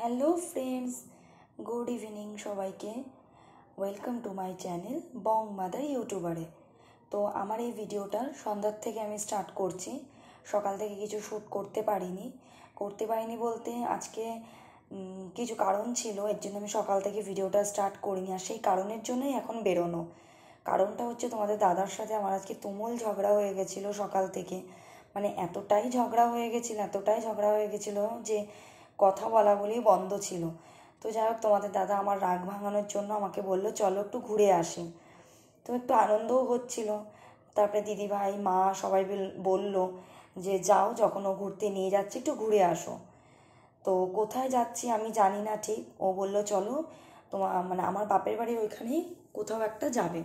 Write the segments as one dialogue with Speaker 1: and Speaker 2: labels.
Speaker 1: Hello friends, good evening সবাইকে। Welcome to my channel Bong Mother ইউটিউবারে। তো আমার এই ভিডিওটা সন্ধ্যার থেকে আমি স্টার্ট করছি। সকাল থেকে কিছু শ্যুট করতে পারিনি বলতে আজকে কিছু কারণ ছিল, এর জন্য আমি সকাল থেকে ভিডিওটা স্টার্ট করিনি। আর সেই কারণের জন্যই এখন বেরোনো। কারণটা হচ্ছে তোমাদের দাদার সাথে আমার আজকে তুমুল ঝগড়া হয়ে গেছিলো সকাল থেকে। মানে এতটাই ঝগড়া হয়ে গেছিলো যে কথা বলা বলেই বন্ধ ছিল। তো যাই হোক, তোমাদের দাদা আমার রাগ ভাঙানোর জন্য আমাকে বললো চলো একটু ঘুরে আসি। তো একটু আনন্দও হচ্ছিল। তারপরে দিদি ভাই মা সবাই বলল যে যাও, যখন ও ঘুরতে নিয়ে যাচ্ছে একটু ঘুরে আসো। তো কোথায় যাচ্ছি আমি জানি না ঠিক, ও বলল চলো মানে আমার বাপের বাড়ির ওইখানেই কোথাও একটা যাবে।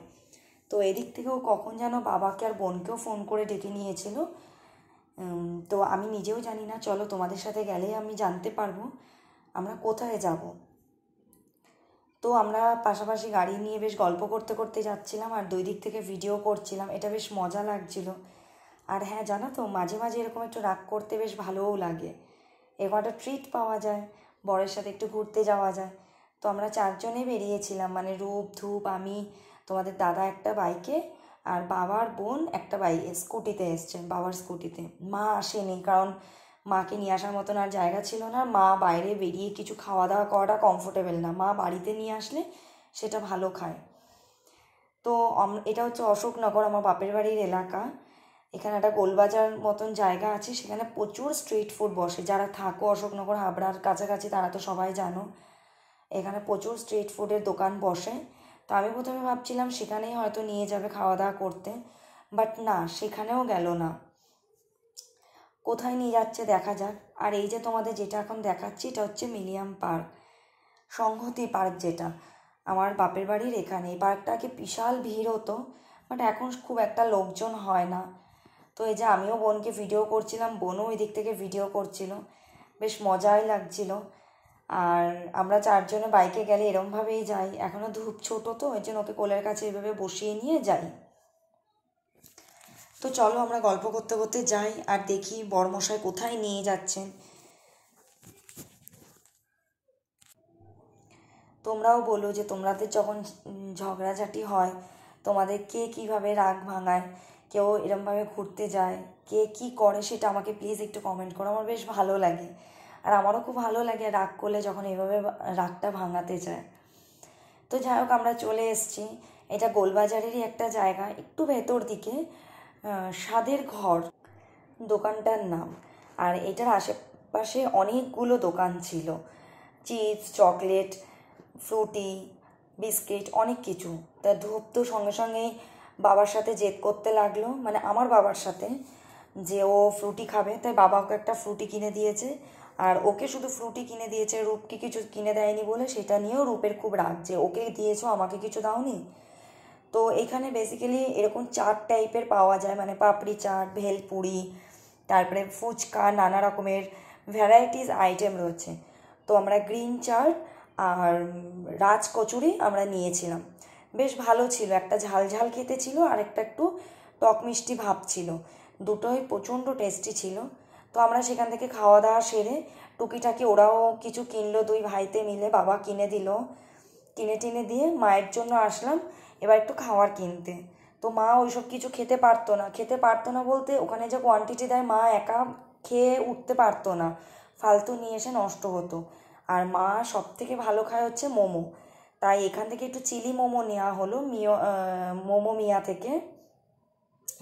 Speaker 1: তো এদিক থেকে ও কখন যেন বাবাকে আর বোনকেও ফোন করে ডেকে নিয়েছিল। তো আমি নিজেও জানি না, চলো তোমাদের সাথে গেলেই আমি জানতে পারবো আমরা কোথায় যাব। তো আমরা পাশাপাশি গাড়ি নিয়ে বেশ গল্প করতে করতে যাচ্ছিলাম আর দুই দিক থেকে ভিডিও করছিলাম, এটা বেশ মজা লাগছিল। আর হ্যাঁ, জানো তো, মাঝে মাঝে এরকম একটু রাগ করতে বেশ ভালোও লাগে, এরকম একটা ট্রিট পাওয়া যায়, বরের সাথে একটু ঘুরতে যাওয়া যায়। তো আমরা চারজনে বেরিয়েছিলাম, মানে রূপ ধূপ আমি, তোমাদের দাদা একটা বাইকে, আর বাবার বোন একটা স্কুটিতে এসছে, বাবার স্কুটিতে। মা আসেনি, কারণ মাকে নিয়ে আসার মতন আর জায়গা ছিল না। মা বাইরে বেরিয়ে কিছু খাওয়া দাওয়া করাটা কমফোর্টেবল না, মা বাড়িতে নিয়ে আসলে সেটা ভালো খায়। তো এটা হচ্ছে অশোকনগর, আমার বাপের বাড়ির এলাকা। এখানে একটা গোলবাজার মতন জায়গা আছে, সেখানে প্রচুর স্ট্রিট ফুড বসে। যারা থাকো অশোকনগর হাবড়ার কাছাকাছি তারা তো সবাই জানো, এখানে প্রচুর স্ট্রিট ফুডের দোকান বসে। তো আমি প্রথমে ভাবছিলাম সেখানেই হয়তো নিয়ে যাবে খাওয়া দাওয়া করতে, বাট না, সেখানেও গেল না। কোথায় নিয়ে যাচ্ছে দেখা যাক। আর এই যে তোমাদের যেটা এখন দেখাচ্ছি, এটা হচ্ছে মিলিয়াম পার্ক, সংহতি পার্ক, যেটা আমার বাপের বাড়ির এখানে। এই পার্কটা আগে বিশাল ভিড় হতো, বাট এখন খুব একটা লোকজন হয় না। তো এই যে আমিও বোনকে ভিডিও করছিলাম, বোনও ওই দিক থেকে ভিডিও করছিল, বেশ মজাই লাগছিল। আর আমরা চারজনে বাইকে গেলে এরমভাবেই যাই, এখনও ধূপ ছোটো তো ওই জন্য ওকে কোলের কাছে এভাবে বসিয়ে নিয়ে যাই। তো চলো আমরা গল্প করতে করতে যাই আর দেখি বড়মশাই কোথায় নিয়ে যাচ্ছেন। তোমরাও বলো যে তোমাদের যখন ঝগড়াঝাটি হয় তোমাদের কে কীভাবে রাগ ভাঙায়, কেউ এরমভাবে ঘুরতে যায়, কে কি করে, সেটা আমাকে প্লিজ একটু কমেন্ট করো, আমার বেশ ভালো লাগে। আর আমারও খুব ভালো লাগে রাগ করলে যখন এভাবে রাগটা ভাঙাতে চায়। তো যাই হোক, আমরা চলে এসেছি। এটা গোলবাজারেরই একটা জায়গা, একটু ভেতর দিকে, স্বাদের ঘর দোকানটার নাম। আর এটার আশেপাশে অনেকগুলো দোকান ছিল, চিপস, চকলেট, ফ্রুটি, বিস্কিট, অনেক কিছু। তা ধূপ তো সঙ্গে সঙ্গে বাবার সাথে জেদ করতে লাগলো, মানে আমার বাবার সাথে, যে ও ফ্রুটি খাবে। তাই বাবা ওকে একটা ফ্রুটি কিনে দিয়েছে, আর ওকে শুধু ফ্রুটি কিনে দিয়েছে, রূপকে কিছু কিনে দেয়নি বলে সেটা নিয়েও রূপের খুব রাগ, যে ওকে দিয়েছো আমাকে কিছু দাওনি। তো এখানে বেসিক্যালি এরকম চাট টাইপের পাওয়া যায়, মানে পাপড়ি চাট, ভেলপুরি, তারপরে ফুচকা, নানা রকমের ভ্যারাইটিস আইটেম রয়েছে। তো আমরা গ্রিন চাট আর রাজ কচুরি আমরা নিয়েছিলাম, বেশ ভালো ছিল। একটা ঝাল ঝাল খেতে ছিল আর একটা একটু টক মিষ্টি ভাব ছিল, দুটোই প্রচণ্ড টেস্টি ছিল। তো আমরা সেখান থেকে খাওয়া দাওয়া সেরে টুকিটাকি ওরাও কিছু কিনলো, দুই ভাইতে মিলে বাবা কিনে দিল, কিনে টিনে দিয়ে মায়ের জন্য আসলাম এবার একটু খাওয়ার কিনতে। তো মা ওইসব কিছু খেতে পারতো না বলতে ওখানে যে কোয়ান্টিটি দেয় মা একা খেয়ে উঠতে পারতো না, ফালতু নিয়ে এসে নষ্ট হতো। আর মা সব থেকে ভালো খায় হচ্ছে মোমো, তাই এখান থেকে একটু চিলি মোমো নেওয়া হলো মোমো মিয়া থেকে।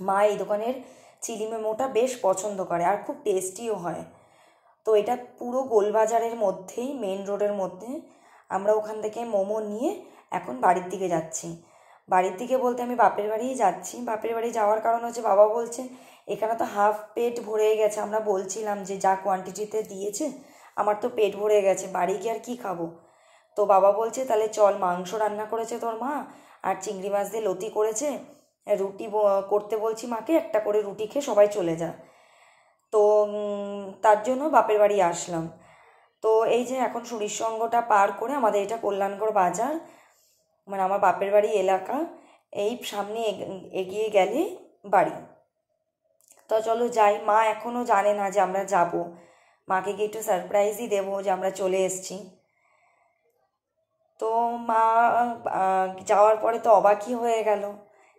Speaker 1: মা এই দোকানের চিলি মোমোটা বেশ পছন্দ করে আর খুব টেস্টিও হয়। তো এটা পুরো গোলবাজারের মধ্যেই, মেন রোডের মধ্যে। আমরা ওখান থেকে মোমো নিয়ে এখন বাড়ির দিকে যাচ্ছি। বাড়ির দিকে বলতে আমি বাপের বাড়িই যাচ্ছি। বাপের বাড়ি যাওয়ার কারণ হচ্ছে বাবা বলছে এখানে তো হাফ পেট ভরে গেছে। আমরা বলছিলাম যে যা কোয়ান্টিটিতে দিয়েছে আমার তো পেট ভরে গেছে, বাড়ি গিয়ে আর কী খাবো। তো বাবা বলছে তাহলে চল, মাংস রান্না করেছে তোর মা আর চিংড়ি মাছ দিয়ে লতি করেছে, রুটি করতে বলছি মাকে, একটা করে রুটি খেয়ে সবাই চলে যা। তো তার জন্য বাপের বাড়ি আসলাম। তো এই যে এখন সরিষঙ্গটা পার করে আমাদের এটা কল্যাণগড় বাজার, মানে আমার বাপের বাড়ি এলাকা। এই সামনে এগিয়ে গেলে বাড়ি। তো চলো যাই, মা এখনও জানে না যে আমরা যাব, মাকে গিয়ে একটু সারপ্রাইজই দেবো যে আমরা চলে এসেছি। তো মা যাওয়ার পরে তো অবাকই হয়ে গেল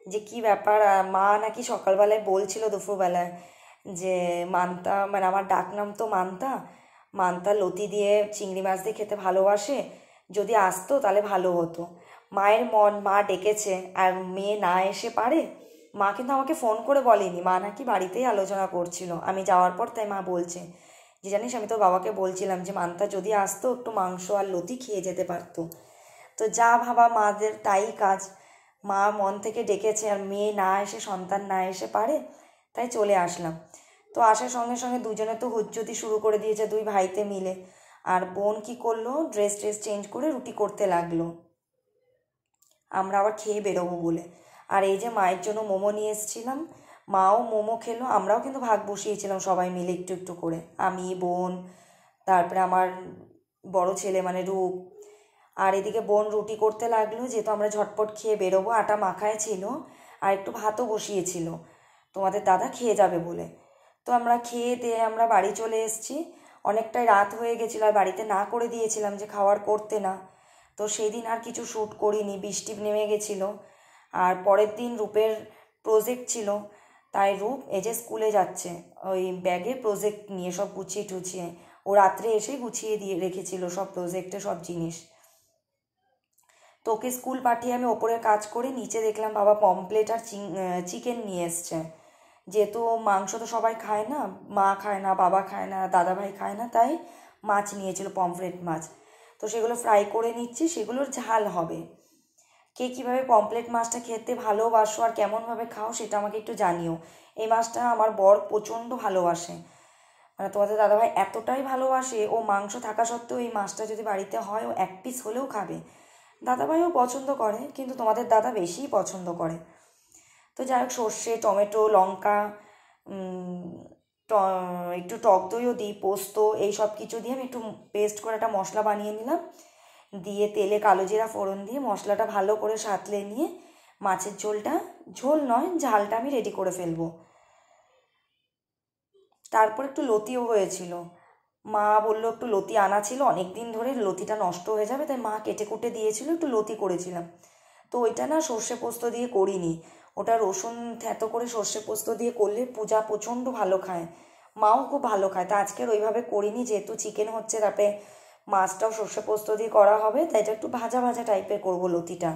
Speaker 1: যে কি ব্যাপার। মা নাকি সকালবেলায় বলছিল দুপুরবেলায় যে মান্তা, মানে আমার ডাকনাম তো মান্তা, মান্তা লতি দিয়ে চিংড়ি মাছ দিয়ে খেতে ভালোবাসে, যদি আসতো তাহলে ভালো হতো। মায়ের মন, মা ডেকেছে আর মেয়ে না এসে পারে। মা কিন্তু আমাকে ফোন করে বলেনি, মা নাকি বাড়িতেই আলোচনা করছিল আমি যাওয়ার পর। তাই মা বলছে যে জানিস আমি তোর বাবাকে বলছিলাম যে মান্তা যদি আসতো একটু মাংস আর লতি খেয়ে যেতে পারতো। তো যা ভাবা মাদের তাই কাজ। মা মন থেকে ডেকেছে আর মেয়ে না এসে, সন্তান না এসে পারে, তাই চলে আসলাম। তো আসার সঙ্গে সঙ্গে দুজনে তো হুজ্জতি শুরু করে দিয়েছে দুই ভাইতে মিলে। আর বোন কি করলো, ড্রেস চেঞ্জ করে রুটি করতে লাগলো আমরা আবার খেয়ে বেরোবো বলে। আর এই যে মায়ের জন্য মোমো নিয়ে এসেছিলাম, মাও মোমো খেলো। আমরাও কিন্তু ভাগ বসিয়েছিলাম সবাই মিলে একটু একটু করে, আমি, বোন, তারপরে আমার বড় ছেলে মানে রূপ। আর এদিকে বোন রুটি করতে লাগলো, যেহেতু আমরা ঝটপট খেয়ে বেরোবো। আটা মাখায় ছিল আর একটু ভাতও বসিয়েছিল তোমাদের দাদা খেয়ে যাবে বলে। তো আমরা খেয়ে দিয়ে আমরা বাড়ি চলে এসেছি। অনেকটাই রাত হয়ে গেছিলো আর বাড়িতে না করে দিয়েছিলাম যে খাওয়ার করতে না। তো সেই দিন আর কিছু শ্যুট করিনি, বৃষ্টি নেমে গেছিলো। আর পরের দিন রূপের প্রজেক্ট ছিল, তাই রূপ এই যে স্কুলে যাচ্ছে ওই ব্যাগে প্রজেক্ট নিয়ে সব গুছিয়ে টুছিয়ে। ও রাত্রে এসেই গুছিয়ে দিয়ে রেখেছিল সব প্রজেক্টে সব জিনিস। তো ওকে স্কুল পাঠিয়ে আমি ওপরের কাজ করে নিচে দেখলাম বাবা পমপ্লেট আর চিকেন নিয়ে এসছে। যেহেতু মাংস তো সবাই খায় না, মা খায় না, বাবা খায় না, দাদাভাই খায় না, তাই মাছ নিয়েছিল, পমফ্রেট মাছ। তো সেগুলো ফ্রাই করে নিচ্ছি, সেগুলোর ঝাল হবে। কে কীভাবে পমফ্রেট মাছটা খেতে ভালোবাসো আর কেমনভাবে খাও সেটা আমাকে একটু জানিও। এই মাছটা আমার বর প্রচণ্ড ভালোবাসে, মানে তোমাদের দাদাভাই এতটাই ভালোবাসে, ও মাংস থাকা সত্ত্বেও এই মাছটা যদি বাড়িতে হয় ও এক পিস হলেও খাবে। দাদাভাইও পছন্দ করে, কিন্তু তোমাদের দাদা বেশিই পছন্দ করে। তো যাই হোক, সর্ষে, টমেটো, লঙ্কা, একটু টক দইও দিই, পোস্ত, এই সব কিছু দিয়ে আমি একটু পেস্ট করে একটা মশলা বানিয়ে নিলাম। দিয়ে তেলে কালো জিরা ফোড়ন দিয়ে মশলাটা ভালো করে সাঁতলে নিয়ে মাছের ঝোলটা, ঝোল নয় ঝালটা আমি রেডি করে ফেলবো। তারপর একটু লতিও হয়েছিল, মা বললো একটু লতি আনা ছিল অনেক দিন ধরে, লতিটা নষ্ট হয়ে যাবে, তাই মা কেটে কুটে দিয়েছিল, একটু লতি করেছিলাম। তো ওইটা না সর্ষে পোস্ত দিয়ে করিনি, ওটা রসুন থ্যাতো করে সর্ষে পোস্ত দিয়ে করলে পূজা প্রচণ্ড ভালো খায়, মাও খুব ভালো খায়। তা আজকের ওইভাবে করিনি, যেহেতু চিকেন হচ্ছে, তারপরে মাছটাও সর্ষে পোস্ত দিয়ে করা হবে, তাই এটা একটু ভাজা ভাজা টাইপের করবো লতিটা।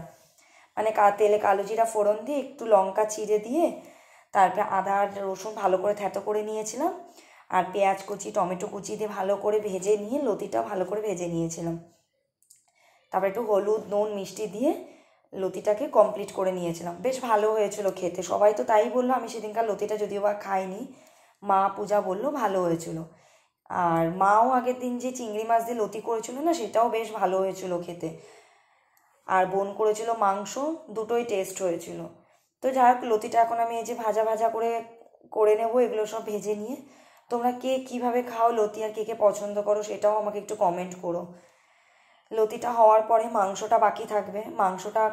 Speaker 1: মানে তেলে কালো জিরা ফোড়ন দিয়ে একটু লঙ্কা চিড়ে দিয়ে, তারপরে আদা আর রসুন ভালো করে থ্যাতো করে নিয়েছিলাম, আর পেঁয়াজ কুচি, টমেটো কুচি দিয়ে ভালো করে ভেজে নিয়ে লতিটা ভালো করে ভেজে নিয়েছিলাম। তারপর একটু হলুদ, নুন, মিষ্টি দিয়ে লতিটাকে কমপ্লিট করে নিয়েছিলাম। বেশ ভালো হয়েছিল খেতে, সবাই তো তাই বললো। আমি সেদিনকার লতিটা যদিও বা খাইনি, মা পূজা বললো ভালো হয়েছিল। আর মাও আগের দিন যে চিংড়ি মাছ দিয়ে লতি করেছিল না, সেটাও বেশ ভালো হয়েছিল খেতে। আর বোন করেছিল মাংস, দুটোই টেস্ট হয়েছিল। তো যাই হোক, লতিটা এখন আমি এই যে ভাজা ভাজা করে করে নেবো, এগুলো সব ভেজে নিয়ে। তোমরা কে কীভাবে খাও লতি আর কে কে পছন্দ করো সেটাও আমাকে একটু কমেন্ট করো। লতিটা হওয়ার পরে মাংসটা বাকি থাকবে, মাংসটা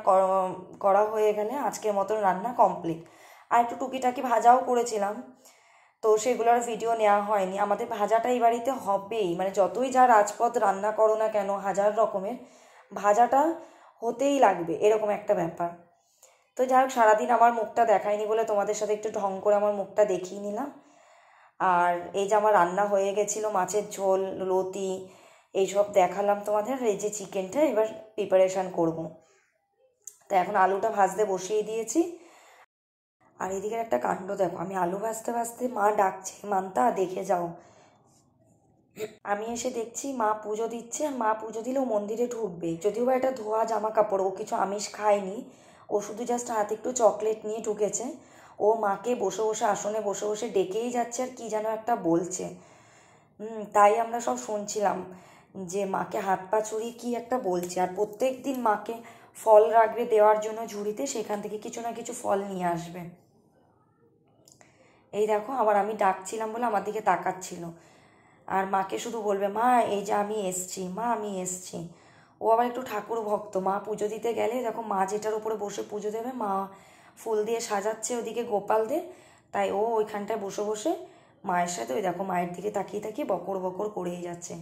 Speaker 1: করা হয়ে গেলে আজকের মতন রান্না কমপ্লিট। আর একটু টুকিটাকি ভাজাও করেছিলাম, তো সেগুলোর ভিডিও নেওয়া হয়নি। আমাদের ভাজাটা এই বাড়িতে হবেই, মানে যতই যা রাজপদ রান্না করো না কেন, হাজার রকমের, ভাজাটা হতেই লাগবে, এরকম একটা ব্যাপার। তো যাই হোক, সারাদিন আমার মুখটা দেখায়নি বলে তোমাদের সাথে একটু ঢং করে আমার মুখটা দেখিয়ে নিলাম। আর এই যে আমার রান্না হয়ে গেছিলো, মাছের ঝোল, লতি, এইসব দেখালাম তোমাদের। এই যে চিকেনটা এবার প্রিপারেশান করব। তো এখন আলুটা ভাজতে বসিয়ে দিয়েছি। আর এদিকের একটা কাণ্ড দেখো, আমি আলু ভাজতে ভাজতে মা ডাকছে, মান্তা দেখে যাও। আমি এসে দেখছি মা পুজো দিচ্ছে, আর মা পুজো দিলেও মন্দিরে ঢুকবে, যদিও বা এটা ধোয়া জামা কাপড়, ও কিছু আমিষ খায়নি, ও শুধু জাস্ট হাতে একটু চকলেট নিয়ে ঢুকেছে। ও মাকে বসে বসে আসনে বসে বসে ডেকেই যাচ্ছে আর কি যেন একটা বলছে। তাই আমরা সব শুনছিলাম যে মাকে হাত পা ছড়িয়ে কী একটা বলছে। আর প্রত্যেক দিন মাকে ফল রাখবে দেওয়ার জন্য ঝুড়িতে, সেখান থেকে কিছু না কিছু ফল নিয়ে আসবে। এই দেখো, আবার আমি ডাকছিলাম বলে আমার দিকে তাকাচ্ছিল, আর মাকে শুধু বলবে মা এই যে আমি এসছি, মা আমি এসছি। ও আবার একটু ঠাকুর ভক্ত, মা পুজো দিতে গেলে দেখো মা যেটার উপরে বসে পুজো দেবে, মা ফুল দিয়ে সাজাচ্ছে ওদিকে গোপালদের, তাই ও ওইখানটায় বসে বসে মায়ের সাথে ওই দেখো মায়ের দিকে তাকিয়ে তাকিয়ে বকর বকর করেই যাচ্ছে।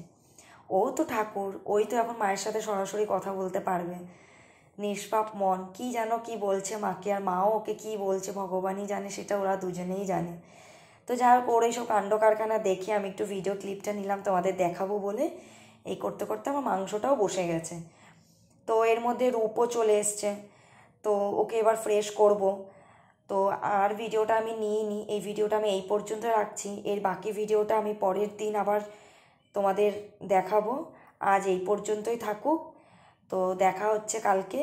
Speaker 1: ও তো ঠাকুর, ওই তো এখন মায়ের সাথে সরাসরি কথা বলতে পারবে। নিষ্পাপ মন, কি যেন কি বলছে মাকে, আর মাও ওকে কি বলছে ভগবানই জানে, সেটা ওরা দুজনেই জানে। তো যাই হোক, ওর এইসব কাণ্ড কারখানা দেখে আমি একটু ভিডিও ক্লিপটা নিলাম তোমাদের দেখাবো বলে। এই করতে করতে আমার মাংসটাও বসে গেছে। তো এর মধ্যে রূপও চলে এসছে, তো ওকে এবার ফ্রেশ করব। তো আর ভিডিওটা আমি নিইনি, এই ভিডিওটা আমি এই পর্যন্ত রাখছি। এর বাকি ভিডিওটা আমি পরের দিন আবার তোমাদের দেখাবো। আজ এই পর্যন্তই থাকুক, তো দেখা হচ্ছে কালকে।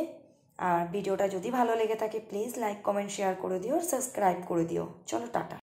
Speaker 1: আর ভিডিওটা যদি ভালো লেগে থাকে প্লিজ লাইক কমেন্ট শেয়ার করে দিও আর সাবস্ক্রাইব করে দিও। চলো টাটা।